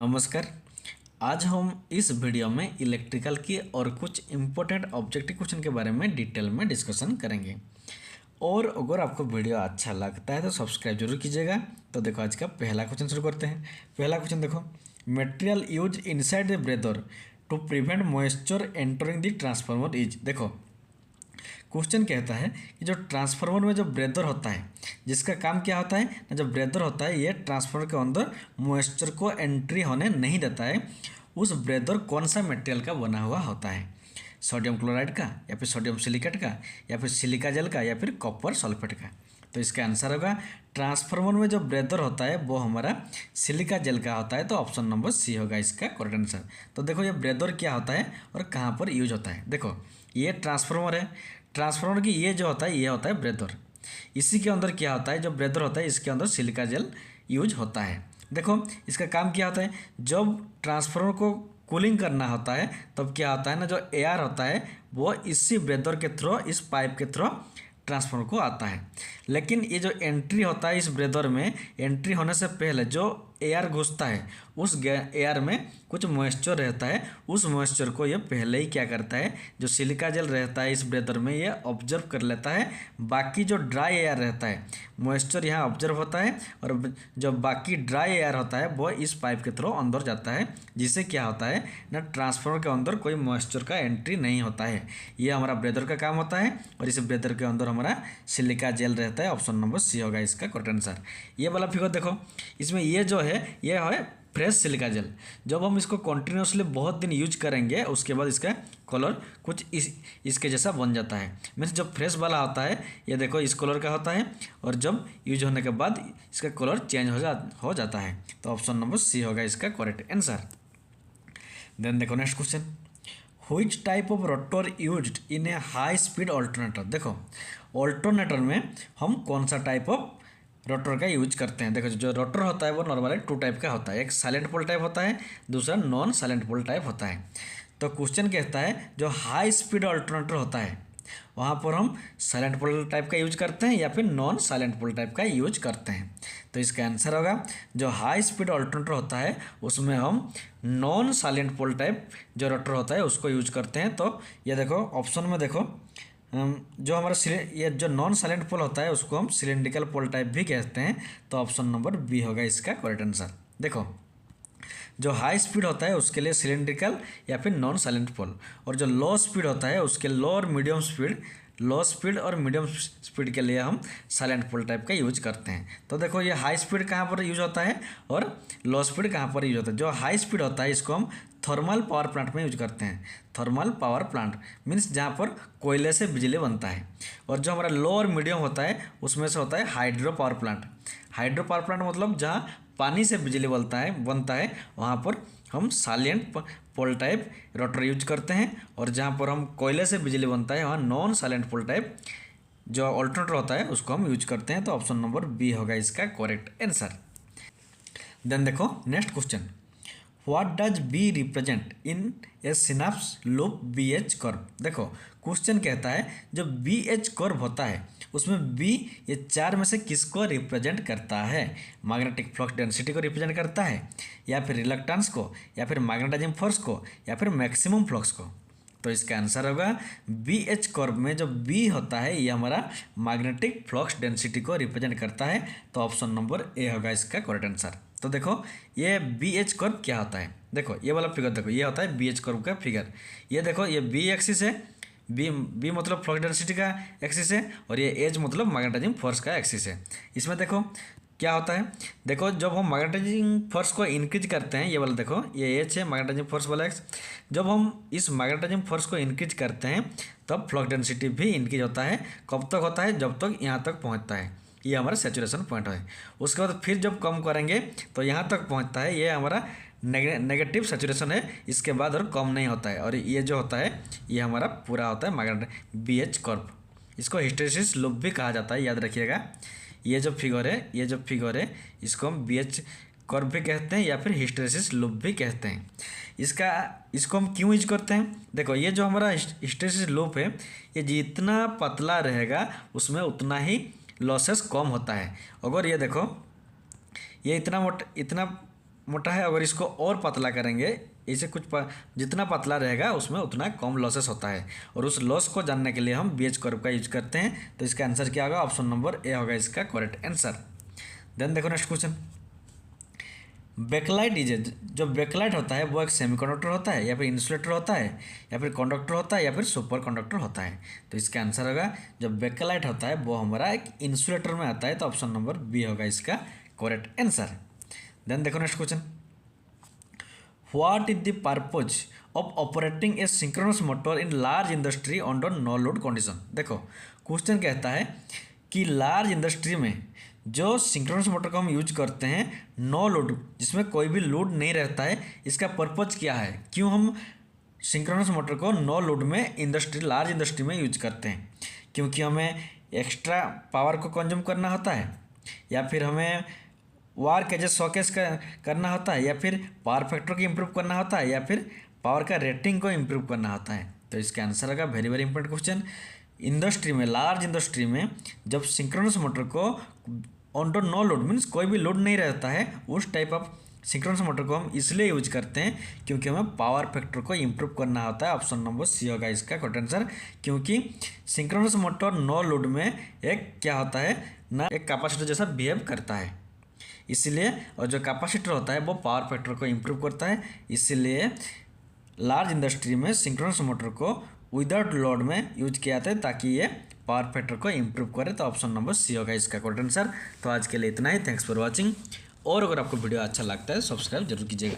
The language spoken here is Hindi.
नमस्कार। आज हम इस वीडियो में इलेक्ट्रिकल की और कुछ इम्पोर्टेंट ऑब्जेक्टिव क्वेश्चन के बारे में डिटेल में डिस्कशन करेंगे। और अगर आपको वीडियो अच्छा लगता है तो सब्सक्राइब जरूर कीजिएगा। तो देखो आज का पहला क्वेश्चन शुरू करते हैं। पहला क्वेश्चन देखो, material use inside the breather to prevent moisture entering the transformer is. देखो क्वेश्चन कहता है कि जो ट्रांसफार्मर में जो ब्रेदर होता है, जिसका काम क्या होता है ना, जो ब्रेदर होता है ये ट्रांसफार्मर के अंदर मॉइस्चर को एंट्री होने नहीं देता है। उस ब्रेदर कौन सा मटेरियल का बना हुआ होता है? सोडियम क्लोराइड का, या फिर सोडियम सिलिकेट का, या फिर सिलिका जेल का, या फिर कॉपर सल्फेट का। तो इसका आंसर होगा ट्रांसफार्मर में जो ब्रेदर होता है वो हमारा सिलिका जेल का होता है। तो ऑप्शन नंबर सी होगा इसका करेक्ट आंसर। तो देखो ये ब्रेदर क्या होता है और कहाँ पर यूज होता है। देखो ये ट्रांसफार्मर है, ट्रांसफार्मर की ये जो होता है ये होता है ब्रेदर। इसी के अंदर क्या होता है, जो ब्रेदर होता है इसके अंदर सिलिका जेल यूज होता है। देखो इसका काम क्या होता है, जब ट्रांसफार्मर को कूलिंग करना होता है तब क्या होता है ना, जो एयर होता है वो इसी ब्रेदर के थ्रू, इस पाइप के थ्रू ट्रांसफार्मर को आता है। लेकिन ये जो एंट्री होता है इस ब्रेदर में, एंट्री होने से पहले जो एयर घुसता है उस एयर में कुछ मॉइस्चर रहता है। उस मॉइस्चर को ये पहले ही क्या करता है, जो सिलिका जेल रहता है इस ब्रेदर में ये ऑब्जर्व कर लेता है। बाकी जो ड्राई एयर रहता है, मॉइस्चर यहाँ ऑब्जर्व होता है और जो बाकी ड्राई एयर होता है वो इस पाइप के थ्रू अंदर जाता है, जिससे क्या होता है ना, ट्रांसफार्मर के अंदर कोई मॉइस्चर का एंट्री नहीं होता है। ये हमारा ब्रेदर का काम होता है और इस ब्रेदर के अंदर हमारा सिलिका जेल रहता है। ऑप्शन नंबर सी होगा इसका करेक्ट आंसर। ये वाला फिगर देखो, इसमें ये जो है ये है फ्रेश सिलिका जेल। जब हम इसको कंटिन्यूसली बहुत दिन यूज करेंगे उसके बाद इसका कलर कुछ इसके जैसा बन जाता है। मीन्स जब फ्रेश वाला होता है ये देखो इस कलर का होता है, और जब यूज होने के बाद इसका कलर चेंज हो जाता है। तो ऑप्शन नंबर सी होगा इसका करेक्ट आंसर। देन देखो next question, which type of rotor used in A high speed alternator. देखो ऑल्टरनेटर में हम कौन सा टाइप ऑफ रोटर का यूज करते हैं। देखो जो रोटर होता है वो नॉर्मली टू टाइप का होता है, एक साइलेंट पोल टाइप होता है, दूसरा नॉन साइलेंट पोल टाइप होता है। तो क्वेश्चन कहता है जो हाई स्पीड ऑल्टरनेटर होता है वहाँ पर हम साइलेंट पोल टाइप का यूज करते हैं या फिर नॉन साइलेंट पोल टाइप का यूज करते हैं। तो इसका आंसर होगा जो हाई स्पीड ऑल्टरनेटर होता है उसमें हम नॉन साइलेंट पोल टाइप जो रोटर होता है उसको यूज करते हैं। तो ये देखो ऑप्शन में देखो, जो हमारा ये जो नॉन साइलेंट पोल होता है उसको हम सिलेंड्रिकल पोल टाइप भी कहते हैं। तो ऑप्शन नंबर बी होगा इसका करेक्ट आंसर। देखो जो हाई स्पीड होता है उसके लिए सिलेंड्रिकल या फिर नॉन साइलेंट पोल, और जो लो स्पीड होता है उसके लो और मीडियम स्पीड, लो स्पीड और मीडियम स्पीड के लिए हम साइलेंट पोल टाइप का यूज करते हैं। तो देखो ये हाई स्पीड कहाँ पर यूज होता है और लो स्पीड कहाँ पर यूज होता है। जो हाई स्पीड होता है इसको हम थर्मल पावर प्लांट में यूज करते हैं। थर्मल पावर प्लांट मीन्स जहाँ पर कोयले से बिजली बनता है। और जो हमारा लो और मीडियम होता है उसमें से होता है hydro power plant. Hydro power plant मतलब जहाँ पानी से बिजली बनता है वहाँ पर हम साइलेंट पोल टाइप रोटर यूज करते हैं, और जहाँ पर हम कोयले से बिजली बनता है वहाँ नॉन साइलेंट पोल टाइप जो ऑल्टरनेटर होता है उसको हम यूज करते हैं। तो ऑप्शन नंबर बी होगा इसका करेक्ट आंसर। देन देखो next question, what does B represent in a synapse loop B H curve. देखो क्वेश्चन कहता है जो बी एच कर्व होता है उसमें बी ये चार में से किसको रिप्रेजेंट करता है। मैग्नेटिक फ्लक्स डेंसिटी को रिप्रेजेंट करता है, या फिर रिलक्टेंस को, या फिर मैग्नेटाइजिंग फोर्स को, या फिर मैक्सिमम फ्लक्स को। तो इसका आंसर होगा बी एच कर्व में जो बी होता है ये हमारा मैग्नेटिक फ्लक्स डेंसिटी को रिप्रेजेंट करता है। तो ऑप्शन नंबर ए होगा इसका करेक्ट आंसर। तो देखो ये बी एच कर्व क्या होता है, देखो ये वाला फिगर देखो, ये होता है बी एच कर्व का फिगर। ये देखो ये बी एक्सिस है, बी मतलब फ्लक्स डेंसिटी का एक्सिस है, और ये एच मतलब मैग्नेटाइजिंग फोर्स का एक्सिस है। इसमें देखो क्या होता है, देखो जब हम मैग्नेटाइजिंग फोर्स को इंक्रीज करते हैं, ये वाला देखो ये एच है मैग्नेटाइजिंग फोर्स वाला एक्स, जब हम इस मैग्नेटाइजिंग फोर्स को इंक्रीज करते हैं तब फ्लक्स डेंसिटी भी इंक्रीज होता है। कब तक होता है, जब तक यहाँ तक पहुँचता है, ये हमारा सैचुरेशन पॉइंट है। उसके बाद फिर जब कम करेंगे तो यहाँ तक पहुँचता है, ये हमारा नेगेटिव सैचुरेशन है। इसके बाद और कम नहीं होता है, और ये जो होता है ये हमारा पूरा होता है मैग्नेटिक बी एच कर्व। इसको हिस्टैरिसीस लूप भी कहा जाता है, याद रखिएगा। ये जो फिगर है इसको हम बी एच कर्व भी कहते हैं या फिर हिस्टैरिसीस लूप भी कहते हैं। इसको हम क्यों यूज करते हैं, देखो ये जो हमारा हिस्टैरिसीस लूप है ये जितना पतला रहेगा उसमें उतना ही लॉसेस कम होता है। अगर ये देखो ये इतना मोटा है, अगर इसको और पतला करेंगे इसे जितना पतला रहेगा उसमें उतना कम लॉसेस होता है, और उस लॉस को जानने के लिए हम BH कर्व का यूज करते हैं। तो इसका आंसर क्या होगा? ऑप्शन नंबर ए होगा इसका करेक्ट आंसर। देन देखो नेक्स्ट क्वेश्चन, बैकलाइट इज, जो बैकलाइट होता है वो एक सेमीकंडक्टर होता है या फिर इंसुलेटर होता है या फिर कंडक्टर होता है या फिर सुपर कंडक्टर होता है? तो इसका आंसर होगा जो बैकलाइट होता है वो हमारा एक इंसुलेटर में आता है, तो ऑप्शन नंबर बी होगा इसका करेक्ट आंसर। देन देखो next question, what is the purpose of operating a synchronous motor in large industry under no load condition? देखो क्वेश्चन कहता है कि लार्ज इंडस्ट्री में जो सिंक्रोनस मोटर को हम यूज करते हैं नो लोड, जिसमें कोई भी लोड नहीं रहता है, इसका पर्पज क्या है? क्यों हम सिंक्रोनस मोटर को नो लोड में लार्ज इंडस्ट्री में यूज करते हैं? क्योंकि हमें एक्स्ट्रा पावर को कंज्यूम करना होता है, या फिर हमें वार के शॉकेस करना होता है, या फिर पावर फैक्टर को इम्प्रूव करना होता है, या फिर पावर का रेटिंग को इम्प्रूव करना होता है? तो इसका आंसर होगा very very important question, industry में, लार्ज इंडस्ट्री में जब सिंक्रोनस मोटर को ऑन नो लोड मीन्स कोई भी लोड नहीं रहता है, उस टाइप ऑफ सिंक्रोनस मोटर को हम इसलिए यूज करते हैं क्योंकि हमें पावर फैक्टर को इम्प्रूव करना होता है। ऑप्शन नंबर सी होगा इसका करेक्ट आंसर, क्योंकि सिंक्रोनस मोटर नो लोड में एक क्या होता है ना, एक कैपेसिटर जैसा बिहेव करता है, इसीलिए, और जो कैपेसिटर होता है वो पावर फैक्टर को इम्प्रूव करता है, इसीलिए लार्ज इंडस्ट्री में सिंक्रोनस मोटर को विदाउट लोड में यूज किया जाता है ताकि ये पावर फैक्टर को इम्प्रूव करे। तो ऑप्शन नंबर सी होगा इसका करेक्ट आंसर। तो आज के लिए इतना ही, थैंक्स फॉर वॉचिंग, और अगर आपको वीडियो अच्छा लगता है सब्सक्राइब जरूर कीजिएगा।